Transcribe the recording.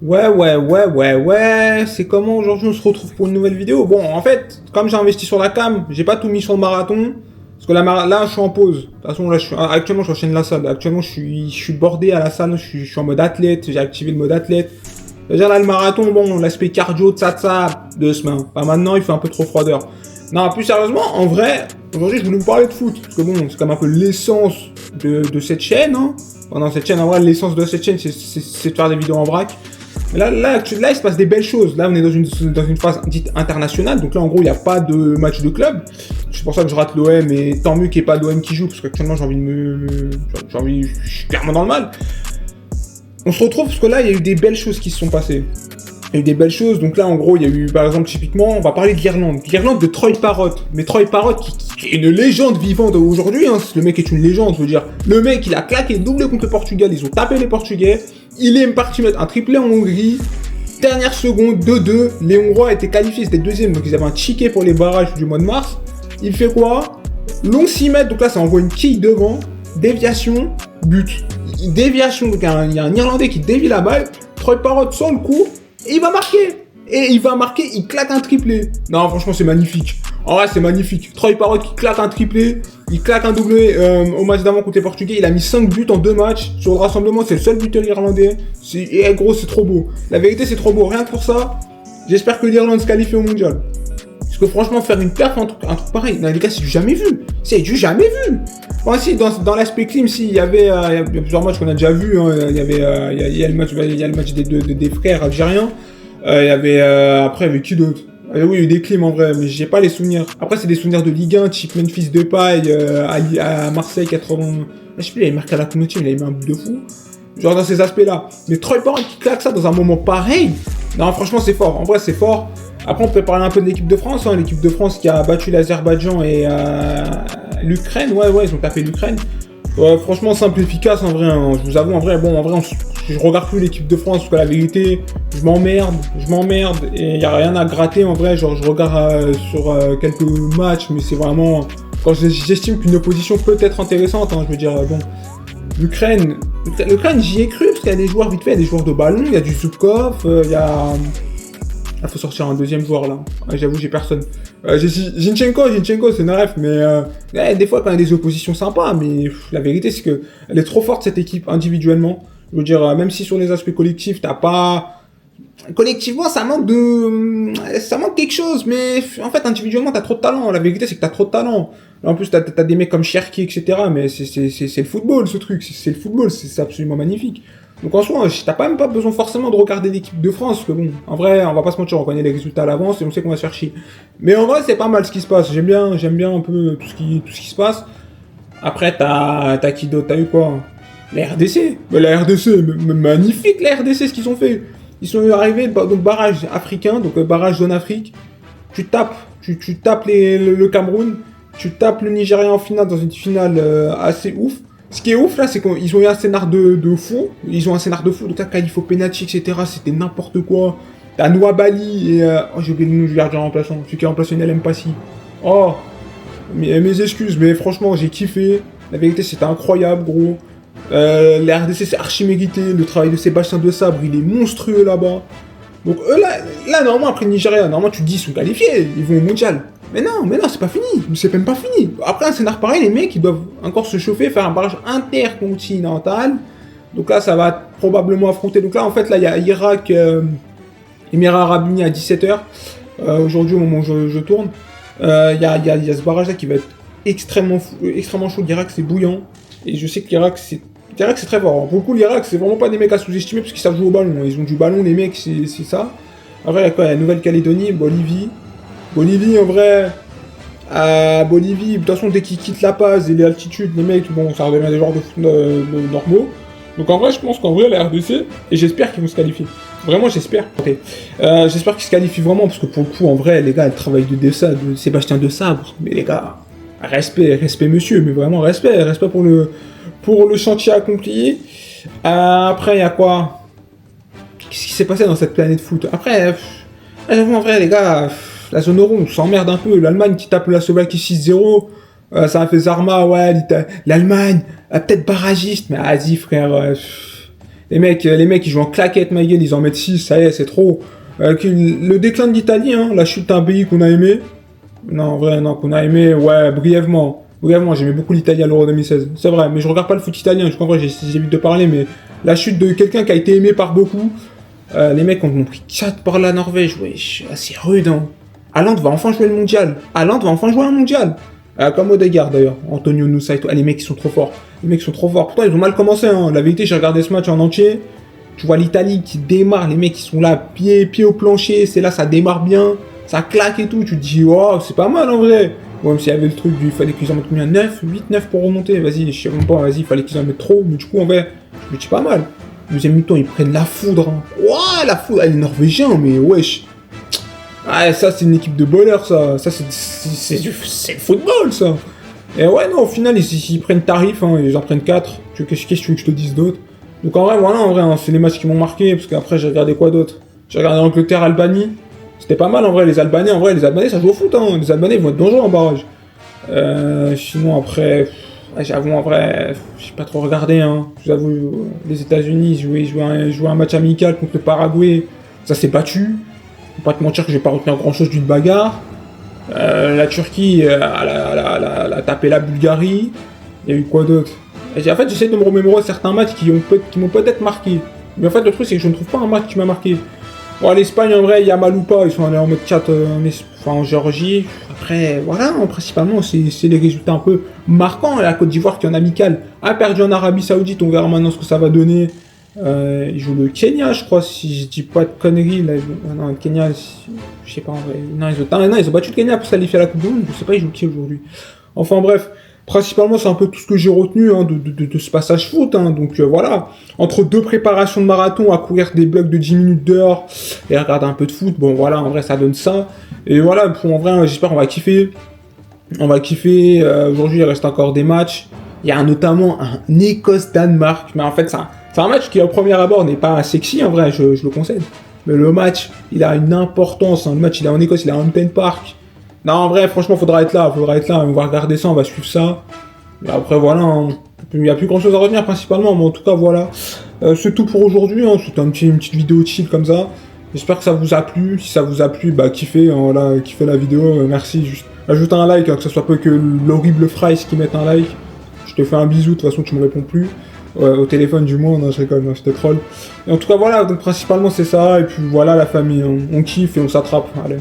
Ouais. C'est comment aujourd'hui on se retrouve pour une nouvelle vidéo? Bon, en fait, comme j'ai investi sur la cam, j'ai pas tout mis sur le marathon. Parce que là, je suis en pause. De toute façon, là, actuellement, je enchaîne la salle. Actuellement, je suis bordé à la salle. Je suis en mode athlète. J'ai activé le mode athlète. C'est-à-dire là, le marathon, bon, l'aspect cardio, ça, 2 semaines. Enfin, maintenant, il fait un peu trop froideur. Non, plus sérieusement, en vrai, aujourd'hui, je voulais vous parler de foot. Parce que bon, c'est comme un peu l'essence de cette chaîne. Hein. Pendant cette chaîne, en vrai, l'essence de cette chaîne, c'est de faire des vidéos en vrac. Mais là, il se passe des belles choses. Là, on est dans une phase dite internationale. Donc là, en gros, il n'y a pas de match de club. C'est pour ça que je rate l'OM. Et tant mieux qu'il n'y ait pas d'OM qui joue. Parce qu'actuellement, je suis clairement dans le mal. On se retrouve parce que là, il y a eu des belles choses qui se sont passées. Il y a eu des belles choses. Donc là, en gros, il y a eu, par exemple, typiquement, on va parler de l'Irlande. L'Irlande de Troy Parrott. Mais Troy Parrott, qui est une légende vivante aujourd'hui. Hein. Le mec est une légende, je veux dire. Le mec, il a claqué doublé contre le Portugal. Ils ont tapé les Portugais. Il est parti mettre un triplé en Hongrie. Dernière seconde, 2-2. Les Hongrois étaient qualifiés, c'était deuxième. Donc ils avaient un ticket pour les barrages du mois de mars. Il fait quoi? Long 6 mètres. Donc là, ça envoie une quille devant. Déviation, but. Déviation. Donc il y a un Irlandais qui dévie la balle. Troy Parrott sort le coup. Et il va marquer. Il claque un triplé. Non, franchement, c'est magnifique. En vrai, c'est magnifique. Troy Parrott qui claque un triplé. Il claque un doublé au match d'avant contre les Portugais. Il a mis 5 buts en 2 matchs. Sur le rassemblement, c'est le seul buteur irlandais. Et gros, c'est trop beau. La vérité, c'est trop beau. Rien que pour ça, j'espère que l'Irlande se qualifie au mondial. Parce que franchement, faire une perf, un truc pareil, non, les gars, c'est du jamais vu. C'est du jamais vu. Bon, si, dans l'aspect clim, si, il y a plusieurs matchs qu'on a déjà vus. Hein. Il y a le match des frères algériens. Après, il y avait qui d'autre? Oui, il y a eu des clims en vrai, mais j'ai pas les souvenirs. Après, c'est des souvenirs de Ligue 1, type Memphis Depay à Marseille 80. Je sais plus, il avait marqué à la communauté, il avait mis un but de fou. Genre dans ces aspects-là. Mais Troy Parrott qui claque ça dans un moment pareil. Non, franchement, c'est fort. En vrai, c'est fort. Après, on peut parler un peu de l'équipe de France. Hein. L'équipe de France qui a battu l'Azerbaïdjan et l'Ukraine. Ouais, ils ont tapé l'Ukraine. Ouais, franchement, simple et efficace en vrai. Hein. Je vous avoue, en vrai, je regarde plus l'équipe de France parce que la vérité, je m'emmerde et il n'y a rien à gratter en vrai. Genre, je regarde sur quelques matchs, mais c'est vraiment quand j'estime qu'une opposition peut être intéressante. Hein, je veux dire, bon, l'Ukraine, j'y ai cru parce qu'il y a des joueurs vite fait, il y a des joueurs de ballon, il y a du Zubkov, il y a. Il faut sortir un deuxième joueur là. J'avoue, j'ai personne. J'ai Zinchenko, c'est une ref, mais des fois quand il y a des oppositions sympas, mais la vérité c'est que elle est trop forte cette équipe individuellement. Je veux dire, même si sur les aspects collectifs, t'as pas. Collectivement, ça manque quelque chose, mais en fait, individuellement, t'as trop de talent. La vérité, c'est que t'as trop de talent. En plus, t'as des mecs comme Cherki, etc. Mais c'est le football, ce truc. C'est le football, c'est absolument magnifique. Donc en soi, t'as même pas besoin forcément de regarder l'équipe de France, parce que bon, en vrai, on va pas se mentir, on connaît les résultats à l'avance et on sait qu'on va se faire chier. Mais en vrai, c'est pas mal ce qui se passe. J'aime bien un peu tout ce qui se passe. Après, t'as qui d'autre? T'as eu quoi? La RDC. Mais la RDC, magnifique la RDC, ce qu'ils ont fait. Ils sont arrivés, donc barrage africain, donc barrage zone Afrique. Tu tapes le Cameroun, tu tapes le Nigeria en finale dans une finale assez ouf. Ce qui est ouf là, c'est qu'ils ont eu un scénar de fou. Ils ont un scénar de fou, donc là, qualif au penalty, etc. C'était n'importe quoi. T'as Nouabali et. J'ai oublié le nom du gardien remplaçant. Celui qui a remplacé Nelem Passi. Oh, mes excuses, mais franchement, j'ai kiffé. La vérité, c'était incroyable, gros. La RDC, c'est archi mérité. Le travail de Sébastien de Sabre, il est monstrueux là-bas. Donc, eux, là, normalement, après le Nigeria, normalement, tu te dis, ils sont qualifiés. Ils vont au mondial. Mais non, c'est pas fini. C'est même pas fini. Après un scénar pareil, les mecs, ils doivent encore se chauffer, faire un barrage intercontinental. Donc là, ça va probablement affronter. Donc là, en fait, là, il y a Irak, Émirats Arabes Unis à 17h. Aujourd'hui, au moment où je tourne. Il y a ce barrage-là qui va être extrêmement chaud. L'Irak, c'est bouillant. Et je sais que l'Irak, c'est très fort. Pour le coup, l'Irak, c'est vraiment pas des mecs à sous-estimer parce qu'ils savent jouer au ballon. Ils ont du ballon, les mecs, c'est ça. Après, il y a quoi? Il y a Nouvelle-Calédonie, Bolivie, en vrai, Bolivie, de toute façon, dès qu'ils quittent La Paz et les altitudes, les mecs, bon, ça redevient des joueurs de foot normaux. Donc en vrai, je pense qu'en vrai, la RDC, et j'espère qu'ils vont se qualifier. Vraiment, j'espère. Okay. J'espère qu'ils se qualifient vraiment, parce que pour le coup, en vrai, les gars, le travail de Sébastien de Sabre, mais les gars, respect monsieur, mais vraiment respect pour le chantier accompli. Après, il y a quoi? Qu'est-ce qui s'est passé dans cette planète foot? Après, j'avoue, en vrai, les gars, la zone euro, on s'emmerde un peu. L'Allemagne qui tape la Slovaquie 6-0, ça a fait Zarma, ouais, l'Allemagne, peut-être barragiste, mais vas-y, frère. Les mecs, ils jouent en claquette, ma gueule, ils en mettent 6, ça y est, c'est trop. Le déclin de l'Italie, hein, la chute d'un pays qu'on a aimé. Non, en vrai, non, qu'on a aimé, ouais, brièvement. Brièvement, j'aimais beaucoup l'Italie à l'Euro 2016. C'est vrai, mais je regarde pas le foot italien, je crois que j'évite de parler, mais la chute de quelqu'un qui a été aimé par beaucoup. Les mecs ont pris 4 par la Norvège, wesh, c'est rude, hein. Haaland va enfin jouer le mondial. Haaland va enfin jouer un mondial. Comme Odegaard d'ailleurs, Antonio Nusa et tout. Ah, les mecs, ils sont trop forts. Les mecs sont trop forts. Pourtant, ils ont mal commencé, hein. La vérité, j'ai regardé ce match en entier. Tu vois l'Italie qui démarre, les mecs, ils sont là, pied au plancher. C'est là, ça démarre bien. Ça claque et tout. Tu te dis, oh, c'est pas mal en vrai. Bon, même s'il y avait le truc il fallait qu'ils en mettent combien 9, 8, 9 pour remonter. Vas-y, je sais même pas, vas-y, il fallait qu'ils en mettent trop. Mais du coup, en vrai, je me dis pas mal. Deuxième mi-temps, ils prennent la foudre. Hein. Ouah, la foudre. Ah, les Norvégiens, mais wesh. Ah, ça, c'est une équipe de bowlers, ça. Ça, c'est le football, ça. Et ouais, non, au final, ils prennent tarif, hein, ils en prennent 4. Qu'est-ce que tu veux que je te dise d'autre? Donc en vrai, voilà, en vrai, hein, c'est les matchs qui m'ont marqué, parce qu'après, j'ai regardé quoi d'autre? J'ai regardé Angleterre-Albanie. C'était pas mal, en vrai, les Albanais, ça joue au foot, hein. Les Albanais, ils vont être dangereux en barrage. Sinon, après, j'avoue, en vrai, j'ai pas trop regardé, hein. J'avoue, les États-Unis, ils jouaient un match amical contre le Paraguay. Ça s'est battu. Faut pas te mentir que j'ai pas retenu grand chose d'une bagarre. La Turquie, elle a tapé la Bulgarie. Il y a eu quoi d'autre? En fait, j'essaie de me remémorer certains matchs qui m'ont peut-être marqué. Mais en fait, le truc, c'est que je ne trouve pas un match qui m'a marqué. Bon, l'Espagne, en vrai, il y a mal ou pas. Ils sont allés en mode 4 en Géorgie. Après, voilà, principalement, c'est les résultats un peu marquants. La Côte d'Ivoire qui en amical a perdu en Arabie Saoudite. On verra maintenant ce que ça va donner. Ils jouent le Kenya, je crois, si je dis pas de conneries. Là, non, le Kenya, je sais pas en vrai. Non, ils ont battu le Kenya pour se qualifier à la Coupe du Monde. Je sais pas, ils jouent qui aujourd'hui. Enfin bref, principalement, c'est un peu tout ce que j'ai retenu hein, de ce passage foot. Hein, donc voilà, entre deux préparations de marathon à courir des blocs de 10 minutes dehors et à regarder un peu de foot, bon voilà, en vrai, ça donne ça. Et voilà, en vrai, j'espère qu'on va kiffer. On va kiffer. Aujourd'hui, il reste encore des matchs. Il y a notamment un Écosse-Danemark. Mais en fait, c'est un match qui, au premier abord, n'est pas sexy, en vrai, je le concède. Mais le match, il a une importance. Hein. Le match, il est en Écosse, il est à Hampden Park. Non, en vrai, franchement, faudra être là. On va regarder ça, on va suivre ça. Et après, voilà. Hein. Il n'y a plus grand-chose à retenir, principalement. Mais en tout cas, voilà. C'est tout pour aujourd'hui. Hein. C'était une petite vidéo chill comme ça. J'espère que ça vous a plu. Si ça vous a plu, bah, kiffez. Hein, voilà, kiffez la vidéo. Merci. Juste ajoutez un like, hein, que ce soit pas que l'horrible Fries qui mette un like. Je te fais un bisou. De toute façon, tu me réponds plus. Au téléphone du moins, non, je rigole, non, c'était troll. Et en tout cas, voilà, donc principalement c'est ça, et puis voilà la famille, on kiffe et on s'attrape, allez.